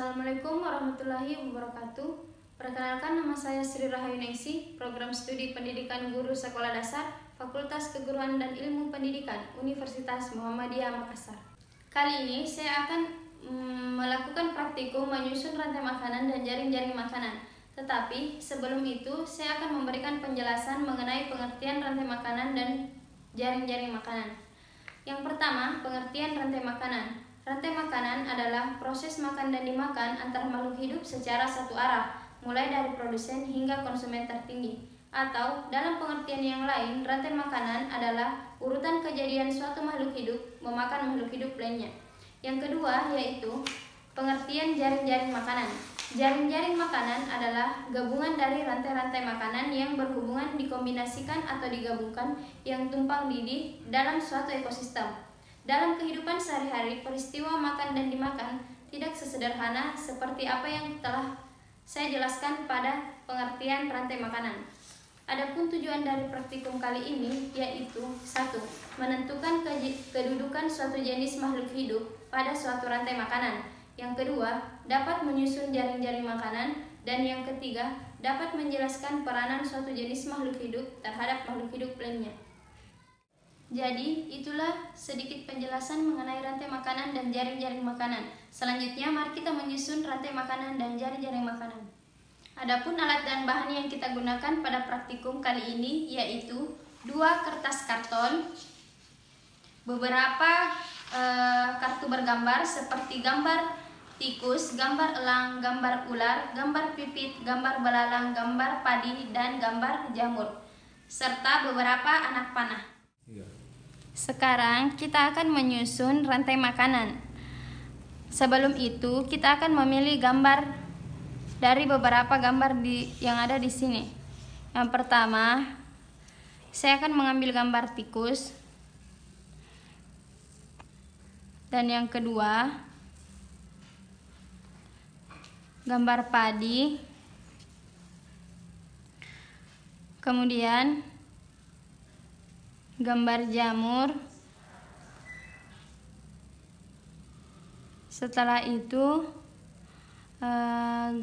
Assalamualaikum warahmatullahi wabarakatuh. Perkenalkan, nama saya Sri Rahayu Ningsih, Program Studi Pendidikan Guru Sekolah Dasar, Fakultas Keguruan dan Ilmu Pendidikan, Universitas Muhammadiyah Makassar. Kali ini saya akan melakukan praktikum menyusun rantai makanan dan jaring-jaring makanan. Tetapi sebelum itu, saya akan memberikan penjelasan mengenai pengertian rantai makanan dan jaring-jaring makanan. Yang pertama, pengertian rantai makanan. Rantai makanan adalah proses makan dan dimakan antar makhluk hidup secara satu arah, mulai dari produsen hingga konsumen tertinggi. Atau dalam pengertian yang lain, rantai makanan adalah urutan kejadian suatu makhluk hidup memakan makhluk hidup lainnya. Yang kedua yaitu pengertian jaring-jaring makanan. Jaring-jaring makanan adalah gabungan dari rantai-rantai makanan yang berhubungan, dikombinasikan atau digabungkan yang tumpang tindih dalam suatu ekosistem. Dalam kehidupan sehari-hari, peristiwa makan dan dimakan tidak sesederhana seperti apa yang telah saya jelaskan pada pengertian rantai makanan. Adapun tujuan dari praktikum kali ini yaitu 1. Menentukan kedudukan suatu jenis makhluk hidup pada suatu rantai makanan. Yang kedua, dapat menyusun jaring-jaring makanan. Dan yang ketiga, dapat menjelaskan peranan suatu jenis makhluk hidup terhadap makhluk hidup lainnya. Jadi, itulah sedikit penjelasan mengenai rantai makanan dan jaring-jaring makanan. Selanjutnya, mari kita menyusun rantai makanan dan jaring-jaring makanan. Adapun alat dan bahan yang kita gunakan pada praktikum kali ini yaitu 2 kertas karton, beberapa kartu bergambar seperti gambar tikus, gambar elang, gambar ular, gambar pipit, gambar belalang, gambar padi, dan gambar jamur, serta beberapa anak panah. Sekarang kita akan menyusun rantai makanan. Sebelum itu, kita akan memilih gambar dari beberapa gambar yang ada di sini. Yang pertama, saya akan mengambil gambar tikus. Dan yang kedua, gambar padi. Kemudian gambar jamur. Setelah itu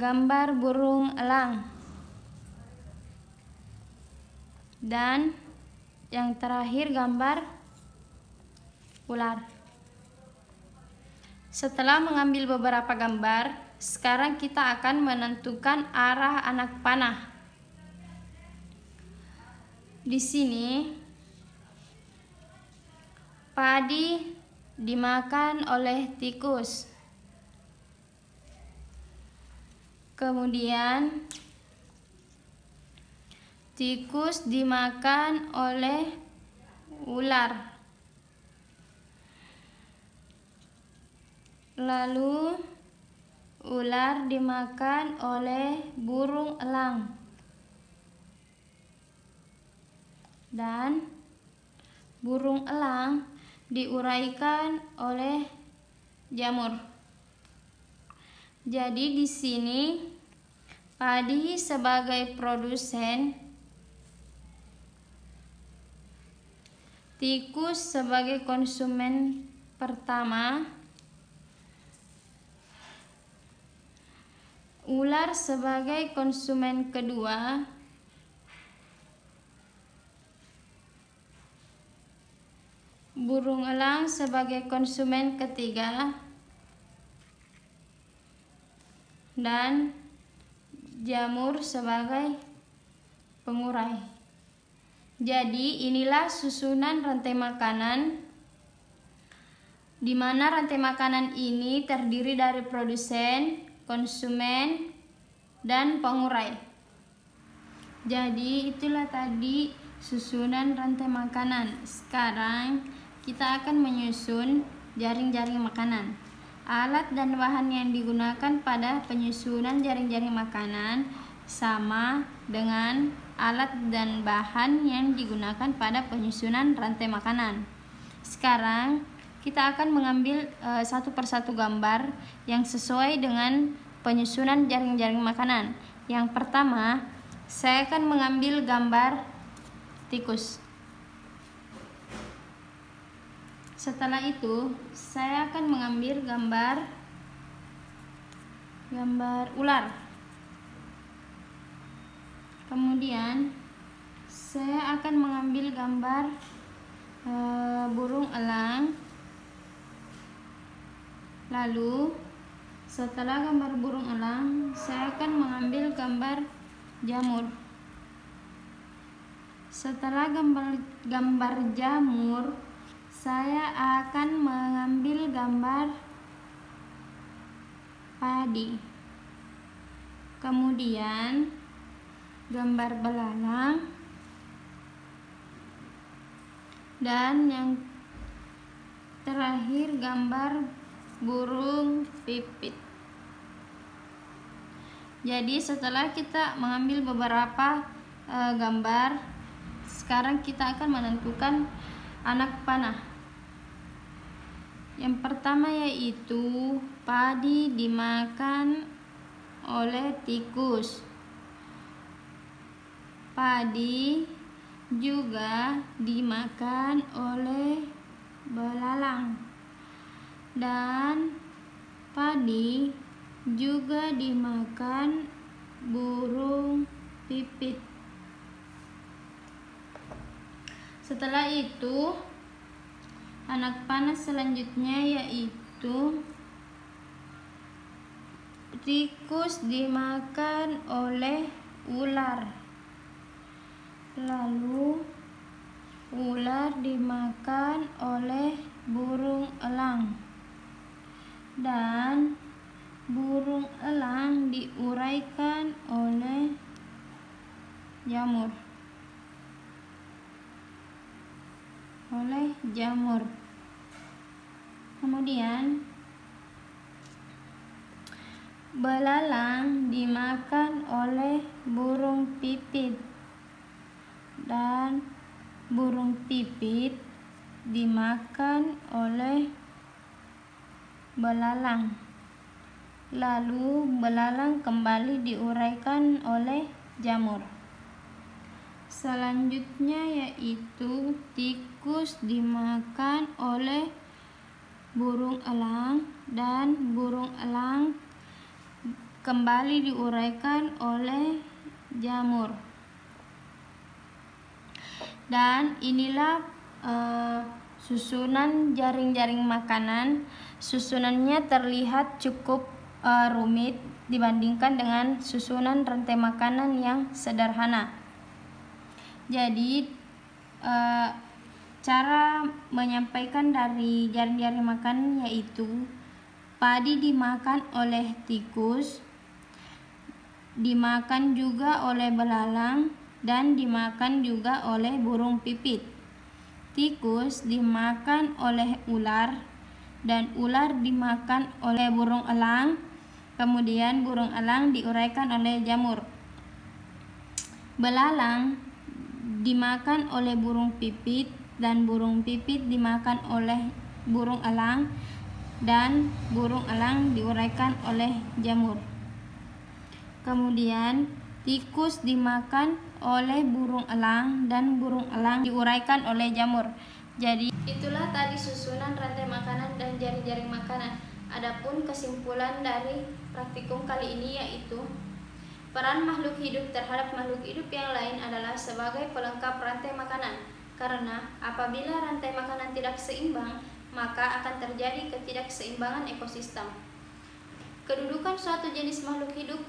gambar burung elang. Dan yang terakhir gambar ular. Setelah mengambil beberapa gambar, sekarang kita akan menentukan arah anak panah. Di sini padi dimakan oleh tikus. Kemudian tikus dimakan oleh ular. Lalu ular dimakan oleh burung elang. Dan burung elang diuraikan oleh jamur. Jadi di sini padi sebagai produsen, tikus sebagai konsumen pertama, ular sebagai konsumen kedua, burung elang sebagai konsumen ketiga, dan jamur sebagai pengurai. Jadi inilah susunan rantai makanan, di mana rantai makanan ini terdiri dari produsen, konsumen, dan pengurai. Jadi itulah tadi susunan rantai makanan. Sekarang kita akan menyusun jaring-jaring makanan. Alat dan bahan yang digunakan pada penyusunan jaring-jaring makanan sama dengan alat dan bahan yang digunakan pada penyusunan rantai makanan. Sekarang kita akan mengambil satu persatu gambar yang sesuai dengan penyusunan jaring-jaring makanan. Yang pertama, saya akan mengambil gambar tikus. Setelah itu, saya akan mengambil gambar gambar ular. Kemudian saya akan mengambil gambar burung elang. Lalu setelah gambar burung elang, saya akan mengambil gambar jamur. Setelah gambar jamur, saya akan mengambil gambar padi. Kemudian gambar belalang, dan yang terakhir gambar burung pipit. Jadi setelah kita mengambil beberapa gambar, sekarang kita akan menentukan anak panah. Yang pertama yaitu padi dimakan oleh tikus. Padi juga dimakan oleh belalang. Dan padi juga dimakan burung pipit. Setelah itu, anak panah selanjutnya yaitu tikus dimakan oleh ular. Lalu ular dimakan oleh burung elang. Dan burung elang diuraikan oleh jamur. Kemudian belalang dimakan oleh burung pipit. Dan burung pipit dimakan oleh belalang. Lalu belalang kembali diuraikan oleh jamur. Selanjutnya yaitu tikus dimakan oleh burung elang, dan burung elang kembali diuraikan oleh jamur. Dan inilah susunan jaring-jaring makanan. Susunannya terlihat cukup rumit dibandingkan dengan susunan rantai makanan yang sederhana. Jadi cara menyampaikan dari jaring-jaring makanan yaitu padi dimakan oleh tikus, dimakan juga oleh belalang, dan dimakan juga oleh burung pipit. Tikus dimakan oleh ular, dan ular dimakan oleh burung elang. Kemudian burung elang diuraikan oleh jamur. Belalang dimakan oleh burung pipit, dan burung pipit dimakan oleh burung elang, dan burung elang diuraikan oleh jamur. Kemudian tikus dimakan oleh burung elang, dan burung elang diuraikan oleh jamur. Jadi itulah tadi susunan rantai makanan dan jaring-jaring makanan. Adapun kesimpulan dari praktikum kali ini yaitu peran makhluk hidup terhadap makhluk hidup yang lain adalah sebagai pelengkap rantai makanan. Karena apabila rantai makanan tidak seimbang, maka akan terjadi ketidakseimbangan ekosistem. Kedudukan suatu jenis makhluk hidup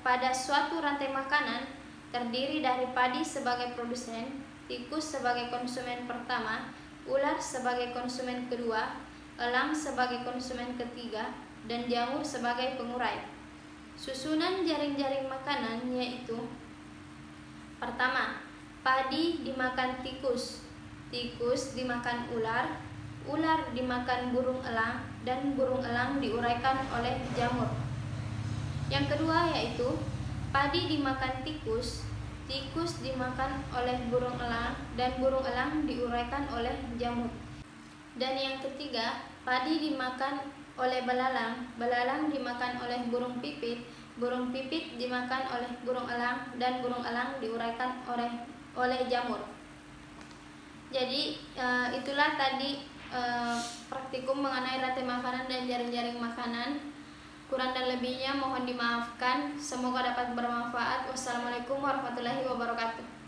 pada suatu rantai makanan terdiri dari padi sebagai produsen, tikus sebagai konsumen pertama, ular sebagai konsumen kedua, elang sebagai konsumen ketiga, dan jamur sebagai pengurai. Susunan jaring-jaring makanan yaitu: pertama, padi dimakan tikus, tikus dimakan ular, ular dimakan burung elang, dan burung elang diuraikan oleh jamur. Yang kedua yaitu padi dimakan tikus, tikus dimakan oleh burung elang, dan burung elang diuraikan oleh jamur. Dan yang ketiga, padi dimakan oleh belalang, belalang dimakan oleh burung pipit dimakan oleh burung elang, dan burung elang diuraikan oleh jamur. Jadi itulah tadi praktikum mengenai rantai makanan dan jaring-jaring makanan. Kurang dan lebihnya mohon dimaafkan. Semoga dapat bermanfaat. Wassalamualaikum warahmatullahi wabarakatuh.